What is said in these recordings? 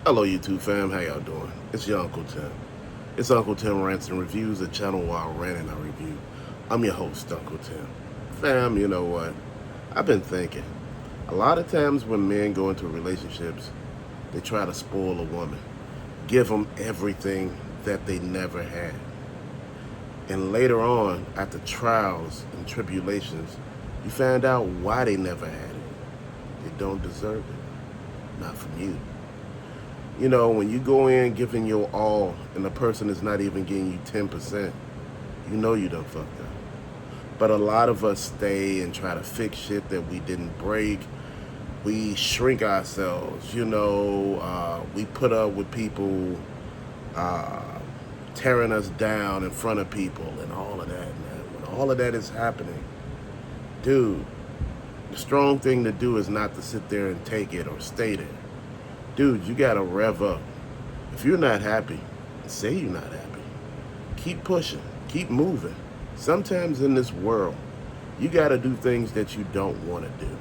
Hello YouTube fam, how y'all doing? It's your Uncle Tim. It's Uncle Tim Rants and Reviews, a channel where I rant and I review. I'm your host, Uncle Tim. Fam, you know what? I've been thinking. A lot of times when men go into relationships, they try to spoil a woman. Give them everything that they never had. And later on, after trials and tribulations, you find out why they never had it. They don't deserve it. Not from you. You know, when you go in giving your all and the person is not even giving you 10%, you know you done fucked up. But a lot of us stay and try to fix shit that we didn't break. We shrink ourselves, we put up with people uh, tearing us down in front of people and all of that, man. When all of that is happening, dude, the strong thing to do is not to sit there and take it or stay there. Dude, you gotta rev up. If you're not happy, say you're not happy. Keep pushing, keep moving. Sometimes in this world, you gotta do things that you don't wanna do.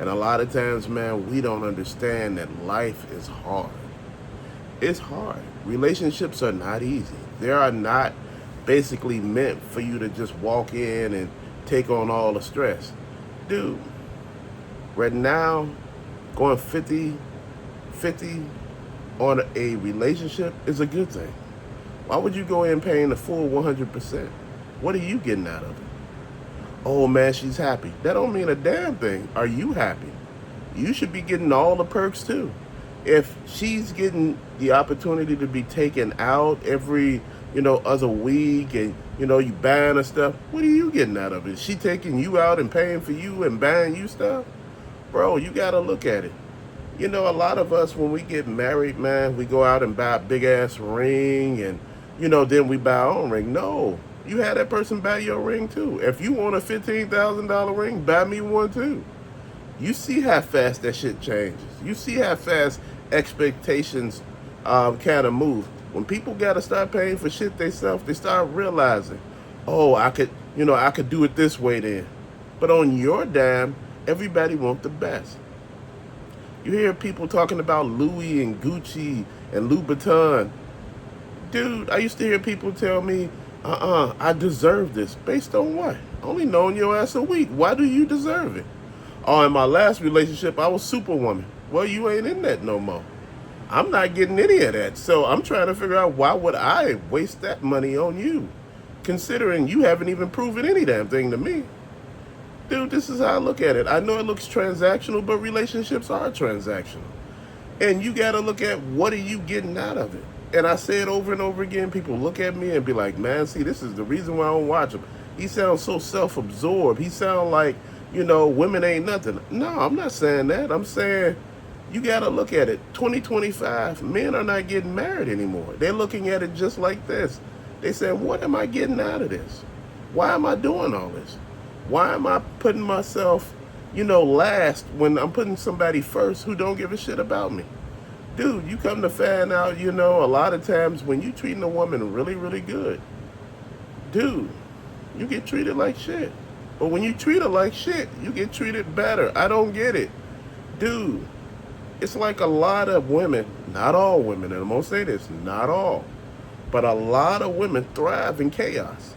And a lot of times, man, we don't understand that life is hard. It's hard. Relationships are not easy. They are not basically meant for you to just walk in and take on all the stress. Dude, right now, going 50 on a relationship is a good thing. Why would you go in paying the full 100%? What are you getting out of it? Oh man, she's happy. That don't mean a damn thing. Are you happy? You should be getting all the perks too. If she's getting the opportunity to be taken out every, other week and, you buying her stuff, what are you getting out of it? Is she taking you out and paying for you and buying you stuff? Bro, you gotta look at it. A lot of us, when we get married, man, we go out and buy a big ass ring and, then we buy our own ring. No, you have that person buy your ring too. If you want a $15,000 ring, buy me one too. You see how fast that shit changes. You see how fast expectations kind of move. When people got to start paying for shit themselves, they start realizing, oh, I could do it this way then. But on your dime, everybody want the best. You hear people talking about Louis and Gucci and Louboutin. Dude, I used to hear people tell me, I deserve this. Based on what? Only knowing your ass a week. Why do you deserve it? Oh, in my last relationship, I was Superwoman. Well, you ain't in that no more. I'm not getting any of that. So I'm trying to figure out why would I waste that money on you, considering you haven't even proven any damn thing to me. Dude, this is how I look at it. I know it looks transactional, but relationships are transactional. And you got to look at what are you getting out of it. And I say it over and over again. People look at me and be like, man, see, this is the reason why I don't watch him. He sounds so self-absorbed. He sounds like, women ain't nothing. No, I'm not saying that. I'm saying you got to look at it. 2025, men are not getting married anymore. They're looking at it just like this. They say, what am I getting out of this? Why am I doing all this? Why am I putting myself, last when I'm putting somebody first who don't give a shit about me? Dude, you come to find out, a lot of times when you treating a woman really, really good, dude, you get treated like shit. But when you treat her like shit, you get treated better. I don't get it. Dude, it's like a lot of women, not all women, and I'm going to say this, not all, but a lot of women thrive in chaos.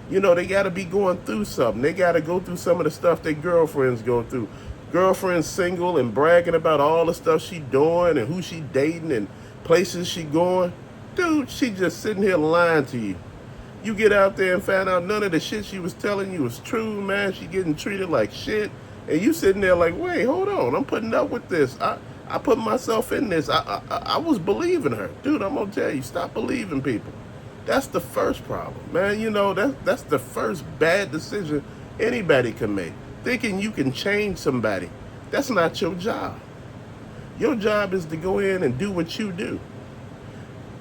They got to be going through something. They got to go through some of the stuff their girlfriends go through. Girlfriend's single and bragging about all the stuff she doing and who she dating and places she going. Dude, she just sitting here lying to you. You get out there and find out none of the shit she was telling you was true, man. She getting treated like shit. And you sitting there like, wait, hold on. I'm putting up with this. I put myself in this. I was believing her. Dude, I'm going to tell you, stop believing people. That's the first problem, man. That's the first bad decision anybody can make. Thinking you can change somebody. That's not your job. Your job is to go in and do what you do.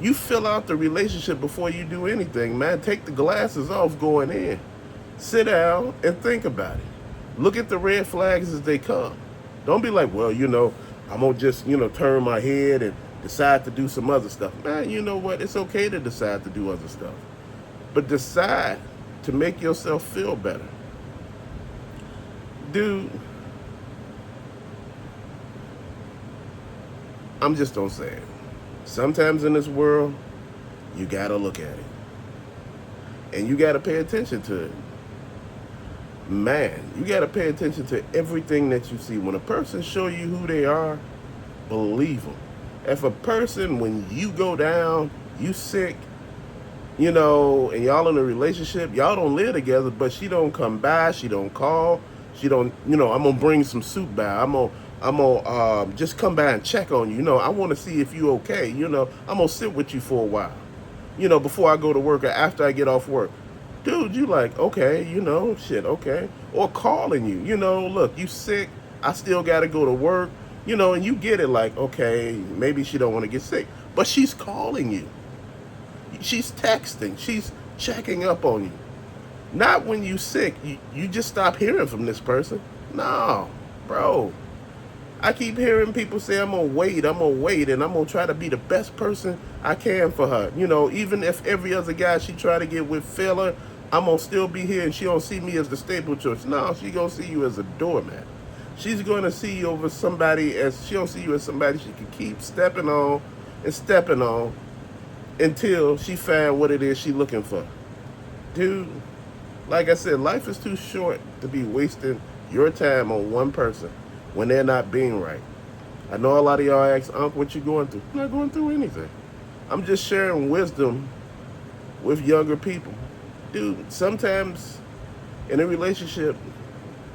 You fill out the relationship before you do anything, man. Take the glasses off going in. Sit down and think about it. Look at the red flags as they come. Don't be like, well, I'm going to just, turn my head and decide to do some other stuff. Man, you know what? It's okay to decide to do other stuff. But decide to make yourself feel better. Dude, I'm just don't say it. Sometimes in this world, you gotta look at it. And you gotta pay attention to it. Man, you gotta pay attention to everything that you see. When a person show you who they are, believe them. If a person, when you go down, you sick, and y'all in a relationship, y'all don't live together, but she don't come by, she don't call, she don't, I'm gonna bring some soup by. I'm gonna just come by and check on you. I want to see if you okay. I'm gonna sit with you for a while. Before I go to work or after I get off work. Dude, you like, okay, shit, okay. Or calling you, look, you sick, I still gotta go to work, and you get it like, okay, maybe she don't want to get sick. But she's calling you. She's texting, she's checking up on you. Not when you sick, you just stop hearing from this person. No, bro. I keep hearing people say, I'm gonna wait, and I'm gonna try to be the best person I can for her. Even if every other guy she try to get with fail her, I'm gonna still be here and she don't see me as the staple choice. No, she gonna see you as a doormat. She's gonna see you over somebody as she don't see you as somebody she can keep stepping on and stepping on until she find what it is she looking for. Dude, like I said, life is too short to be wasting your time on one person when they're not being right. I know a lot of y'all ask, Unc, what you going through? I'm not going through anything. I'm just sharing wisdom with younger people. Dude, sometimes in a relationship,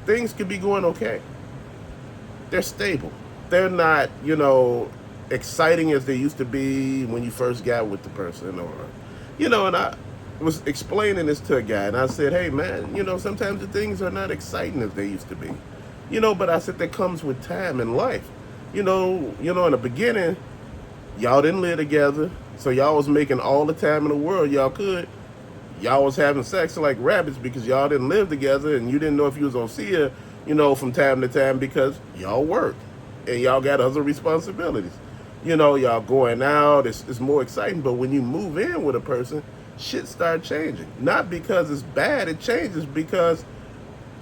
things could be going okay. They're stable. They're not, exciting as they used to be when you first got with the person, and I was explaining this to a guy, and I said, hey, man, sometimes the things are not exciting as they used to be. But I said that comes with time and life. In the beginning, y'all didn't live together, so y'all was making all the time in the world y'all could. Y'all was having sex like rabbits because y'all didn't live together, and you didn't know if you was gonna see her, from time to time because y'all worked and y'all got other responsibilities. Y'all going out, it's more exciting. But when you move in with a person, shit start changing. Not because it's bad, it changes because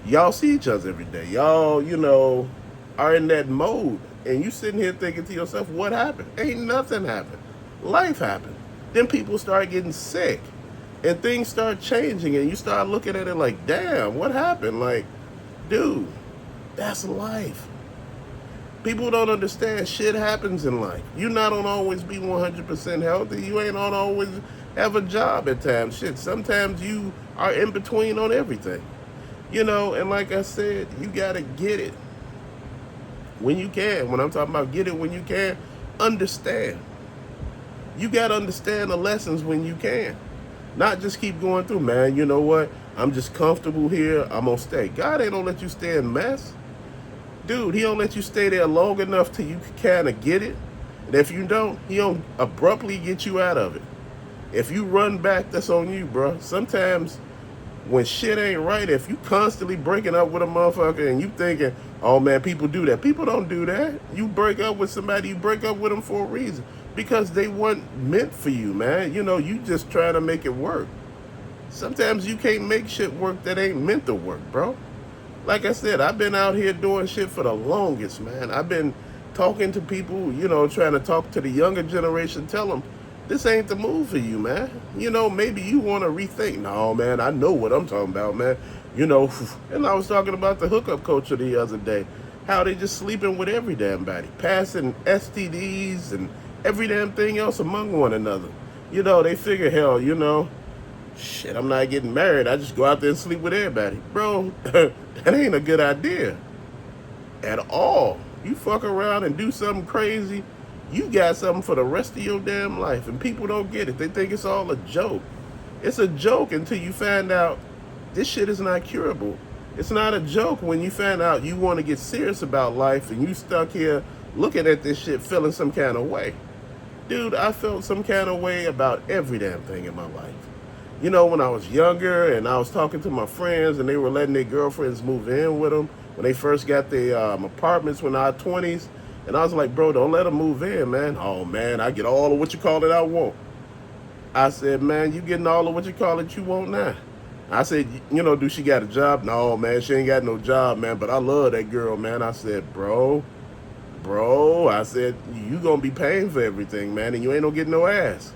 y'all see each other every day. Y'all, are in that mode. And you sitting here thinking to yourself, what happened? Ain't nothing happened. Life happened. Then people start getting sick. And things start changing. And you start looking at it like, damn, what happened? Like, dude, that's life. People don't understand shit happens in life. You not gonna always be 100% healthy. You ain't gonna always have a job at times. Shit, sometimes you are in between on everything. And like I said, you gotta get it when you can. When I'm talking about get it when you can, understand. You gotta understand the lessons when you can. Not just keep going through, man, you know what? I'm just comfortable here, I'm gonna stay. God ain't gonna let you stay in mess. Dude, he don't let you stay there long enough till you kind of get it. And if you don't, he don't abruptly get you out of it. If you run back, that's on you, bro. Sometimes when shit ain't right, if you constantly breaking up with a motherfucker and you thinking, oh man, people do that. People don't do that. You break up with somebody, you break up with them for a reason. Because they weren't meant for you, man. You just trying to make it work. Sometimes you can't make shit work that ain't meant to work, bro. Like I said, I've been out here doing shit for the longest, man. I've been talking to people, trying to talk to the younger generation, tell them, this ain't the move for you, man. Maybe you want to rethink. No, man, I know what I'm talking about, man. And I was talking about the hookup culture the other day, how they just sleeping with every damn body, passing STDs and every damn thing else among one another. They figure, hell, shit, I'm not getting married. I just go out there and sleep with everybody. Bro, that ain't a good idea at all. You fuck around and do something crazy, you got something for the rest of your damn life. And people don't get it. They think it's all a joke. It's a joke until you find out this shit is not curable. It's not a joke when you find out you want to get serious about life and you stuck here looking at this shit feeling some kind of way. Dude, I felt some kind of way about every damn thing in my life. When I was younger and I was talking to my friends and they were letting their girlfriends move in with them when they first got their apartments when I was 20s. And I was like, bro, don't let them move in, man. Oh, man, I get all of what you call it I want. I said, man, you getting all of what you call it you want now. I said, do she got a job? No, man, she ain't got no job, man, but I love that girl, man. I said, bro, bro, I said, you gonna be paying for everything, man, and you ain't gonna get no ass.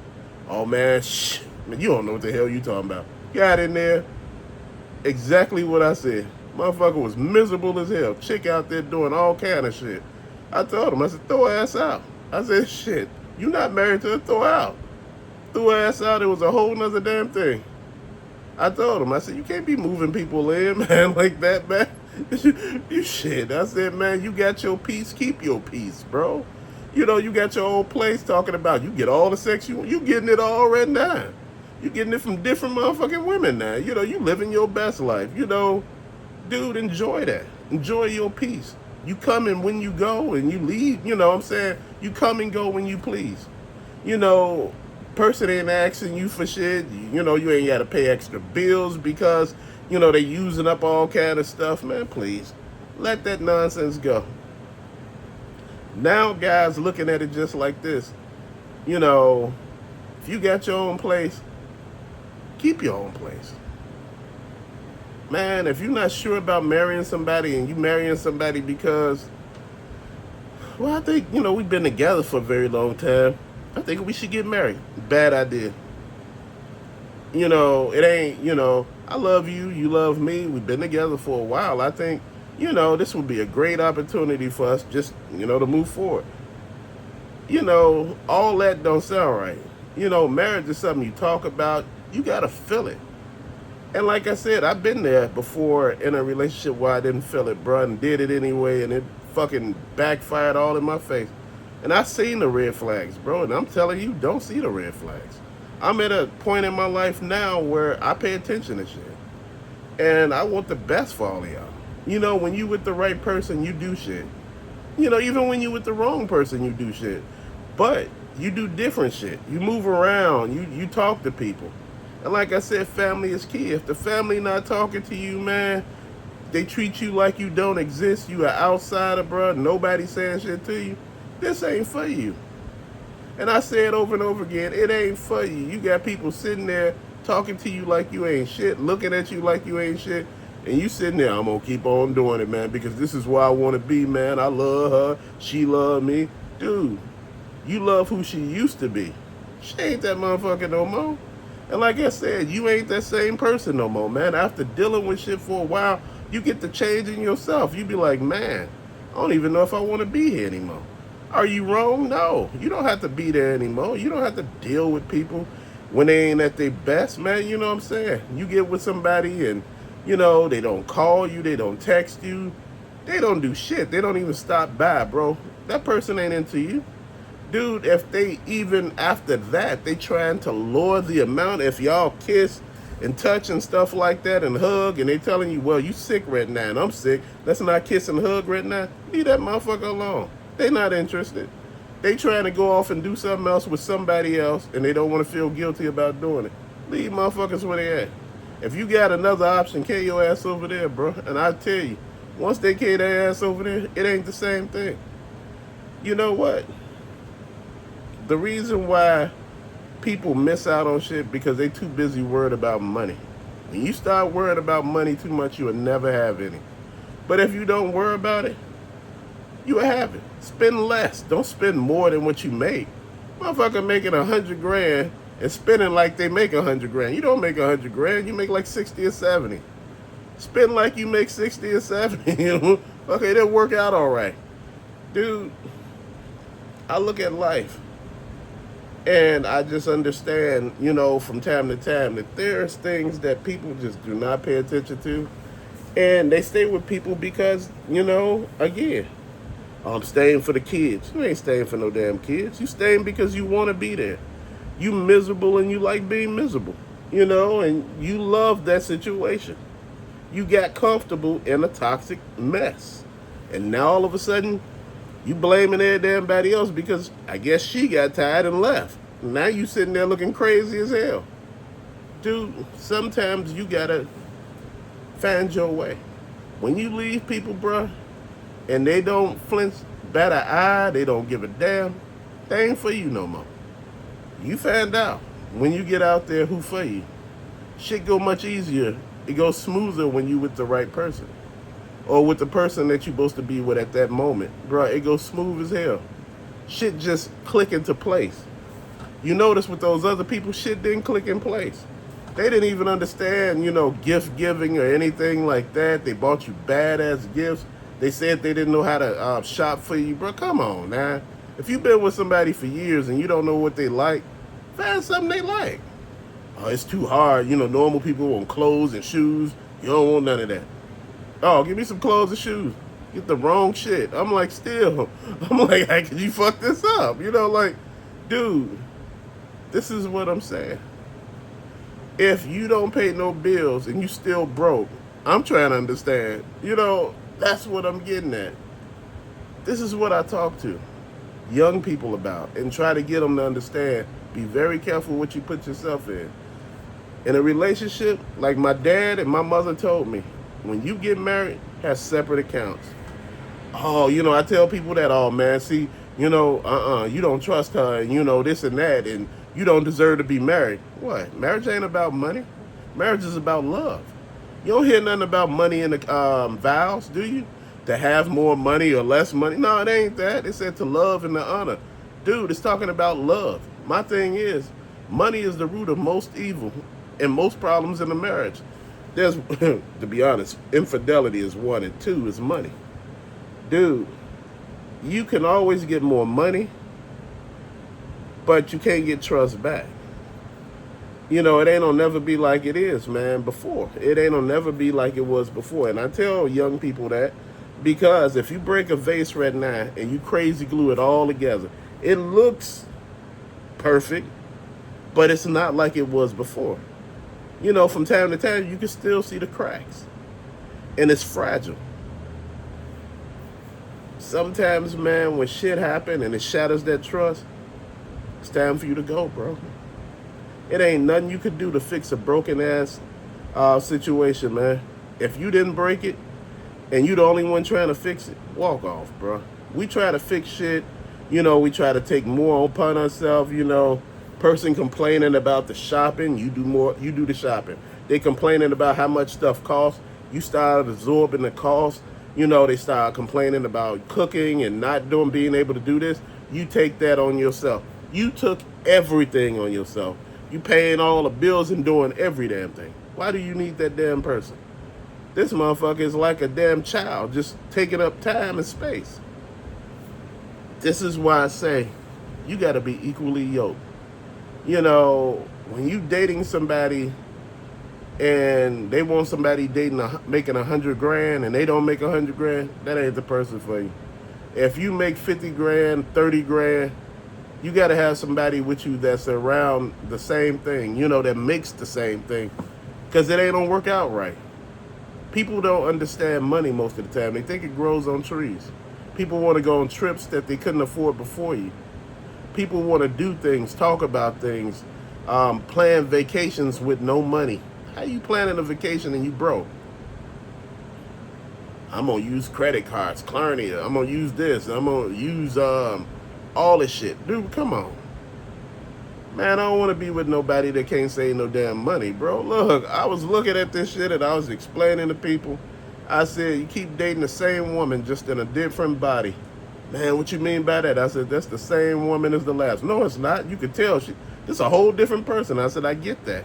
Oh, man, man, you don't know what the hell you talking about. Got in there, exactly what I said. Motherfucker was miserable as hell. Chick out there doing all kind of shit. I told him, I said, throw her ass out. I said, shit, you not married to her, throw her out. Threw her ass out, it was a whole nother damn thing. I told him, I said, you can't be moving people in, man, like that, man. You shit. I said, man, you got your peace, keep your peace, bro. You know, you got your old place talking about you get all the sex you want. You getting it all right now. You getting it from different motherfucking women now. You know, you living your best life. You know, dude, enjoy that. Enjoy your peace. You come and when you go and you leave, you know what I'm saying? You come and go when you please. You know, person ain't asking you for shit. You know, you ain't got to pay extra bills because, you know, they using up all kind of stuff. Man, please, let that nonsense go. Now, guys looking at it just like this. You know, if you got your own place, keep your own place. Man, if you're not sure about marrying somebody and you marrying somebody because, well, I think, you know, we've been together for a very long time, I think we should get married. Bad idea. You know, it ain't, you know, I love you, you love me, we've been together for a while. I think, you know, this would be a great opportunity for us just, you know, to move forward. You know, all that don't sound right. You know, marriage is something you talk about, you gotta feel it. And like I said, I've been there before in a relationship where I didn't feel it, bro, and did it anyway, and it fucking backfired all in my face. And I seen the red flags, bro, and I'm telling you, don't see the red flags. I'm at a point in my life now where I pay attention to shit. And I want the best for all of y'all. You know, when you with the right person, you do shit. You know, even when you with the wrong person, you do shit. But you do different shit. You move around, you talk to people. And like I said, family is key. If the family not talking to you, man, they treat you like you don't exist, you an outsider, bro, nobody saying shit to you, this ain't for you. And I say it over and over again, it ain't for you. You got people sitting there talking to you like you ain't shit, looking at you like you ain't shit, and you sitting there, I'm gonna keep on doing it, man, because this is where I want to be, man. I love her, she love me. Dude, you love who she used to be. She ain't that motherfucker no more. And like I said, you ain't that same person no more, man. After dealing with shit for a while, you get to changing yourself. You be like, man, I don't even know if I want to be here anymore. Are you wrong? No. You don't have to be there anymore. You don't have to deal with people when they ain't at their best, man. You know what I'm saying? You get with somebody and, you know, they don't call you, they don't text you, they don't do shit. They don't even stop by, bro. That person ain't into you. Dude, if they even after that, they trying to lower the amount, if y'all kiss and touch and stuff like that and hug, and they telling you, well, you sick right now and I'm sick, let's not kiss and hug right now, leave that motherfucker alone. They not interested. They trying to go off and do something else with somebody else, and they don't want to feel guilty about doing it. Leave motherfuckers where they at. If you got another option, carry your ass over there, bro. And I tell you, once they carry their ass over there, it ain't the same thing. You know what? The reason why people miss out on shit because they too busy worried about money. When you start worrying about money too much, you will never have any. But if you don't worry about it, you will have it. Spend less. Don't spend more than what you make. Motherfucker making 100 grand and spending like they make 100 grand. You don't make 100 grand. You make like 60 or 70. Spend like you make 60 or 70. Okay, that'll work out all right. Dude, I look at life. And I just understand, you know, from time to time that there's things that people just do not pay attention to. And they stay with people because, you know, again, I'm staying for the kids. You ain't staying for no damn kids. You staying because you want to be there. You miserable and you like being miserable, you know, and you love that situation. You got comfortable in a toxic mess. And now all of a sudden, you blaming everybody else because I guess she got tired and left. Now you sitting there looking crazy as hell. Dude, sometimes you gotta find your way. When you leave people, bruh, and they don't flinch, bat an eye, they don't give a damn, they ain't for you no more. You find out when you get out there who for you. Shit go much easier. It goes smoother when you with the right person. or with the person that you're supposed to be with at that moment, bro, it goes smooth as hell. Shit just click into place. You notice with those other people, shit didn't click in place. They didn't even understand, gift giving or anything like that. They bought you badass gifts. They said they didn't know how to shop for you, bro. Come on, now. If you've been with somebody for years and you don't know what they like, find something they like. Oh, it's too hard. Normal people want clothes and shoes. You don't want none of that. Oh, give me some clothes and shoes. Get the wrong shit. I'm like, still. I'm like, how can you fuck this up? Like, dude, this is what I'm saying. If you don't pay no bills and you still broke, I'm trying to understand. That's what I'm getting at. This is what I talk to young people about and try to get them to understand. Be very careful what you put yourself in. In a relationship, like my dad and my mother told me, when you get married, have separate accounts. Oh, I tell people that, oh man, see, you don't trust her, and this and that, and you don't deserve to be married. What? Marriage ain't about money. Marriage is about love. You don't hear nothing about money in the vows, do you? To have more money or less money. No, it ain't that. It said to love and to honor. Dude, it's talking about love. My thing is, money is the root of most evil and most problems in a marriage. There's, to be honest, infidelity is one, and two is money. Dude, you can always get more money, but you can't get trust back. It ain't gonna never be like it is, man, before. It ain't gonna never be like it was before. And I tell young people that because if you break a vase right now and you crazy glue it all together, it looks perfect, but it's not like it was before. From time to time, you can still see the cracks. And it's fragile. Sometimes, man, when shit happens and it shatters that trust, it's time for you to go, bro. It ain't nothing you could do to fix a broken ass situation, man. If you didn't break it and you the only one trying to fix it, walk off, bro. We try to fix shit. We try to take more upon ourselves. Person complaining about the shopping, you do the shopping. They complaining about how much stuff costs, you start absorbing the cost. They start complaining about cooking and not being able to do this. You take that on yourself. You took everything on yourself. You paying all the bills and doing every damn thing. Why do you need that damn person? This motherfucker is like a damn child, just taking up time and space. This is why I say you got to be equally yoked. When you dating somebody and they want somebody making $100,000 and they don't make $100,000, that ain't the person for you. If you make $50,000, $30,000, you got to have somebody with you that's around the same thing, that makes the same thing, because it ain't gonna work out right. People don't understand money most of the time. They think it grows on trees. People want to go on trips that they couldn't afford before you. People want to do things, talk about things, plan vacations with no money. How you planning a vacation and you broke? I'm going to use credit cards, Klarna. I'm going to use this. I'm going to use all this shit. Dude, come on. Man, I don't want to be with nobody that can't save no damn money, bro. Look, I was looking at this shit and I was explaining to people. I said, you keep dating the same woman, just in a different body. Man, what you mean by that? I said, that's the same woman as the last. No, it's not. You could tell. This is a whole different person. I said, I get that.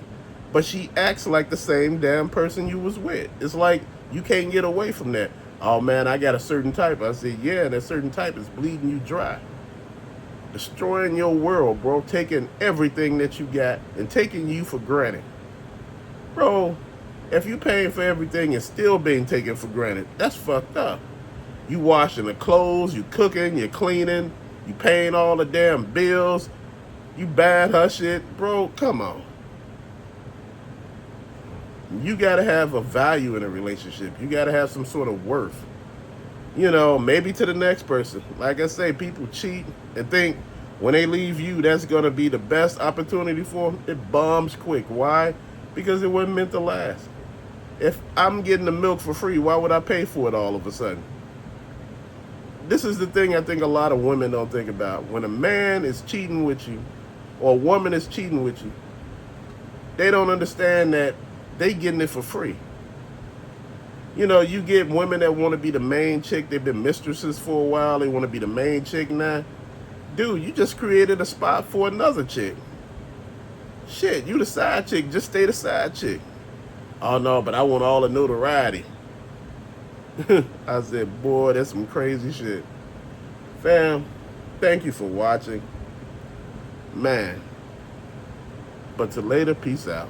But she acts like the same damn person you was with. It's like you can't get away from that. Oh, man, I got a certain type. I said, yeah, that certain type is bleeding you dry. Destroying your world, bro. Taking everything that you got and taking you for granted. Bro, if you paying for everything and still being taken for granted, that's fucked up. You washing the clothes, you cooking, you cleaning, you paying all the damn bills, you buying her shit. Bro, come on. You got to have a value in a relationship. You got to have some sort of worth. Maybe to the next person. Like I say, people cheat and think when they leave you, that's going to be the best opportunity for them. It bombs quick. Why? Because it wasn't meant to last. If I'm getting the milk for free, why would I pay for it all of a sudden? This is the thing I think a lot of women don't think about. When a man is cheating with you or a woman is cheating with you, they don't understand that they getting it for free. You know, you get women that want to be the main chick. They've been mistresses for a while. They want to be the main chick now. Dude, you just created a spot for another chick. Shit, you the side chick. Just stay the side chick. Oh no, but I want all the notoriety. I said, boy, that's some crazy shit. Fam, thank you for watching. Man. But to later, peace out.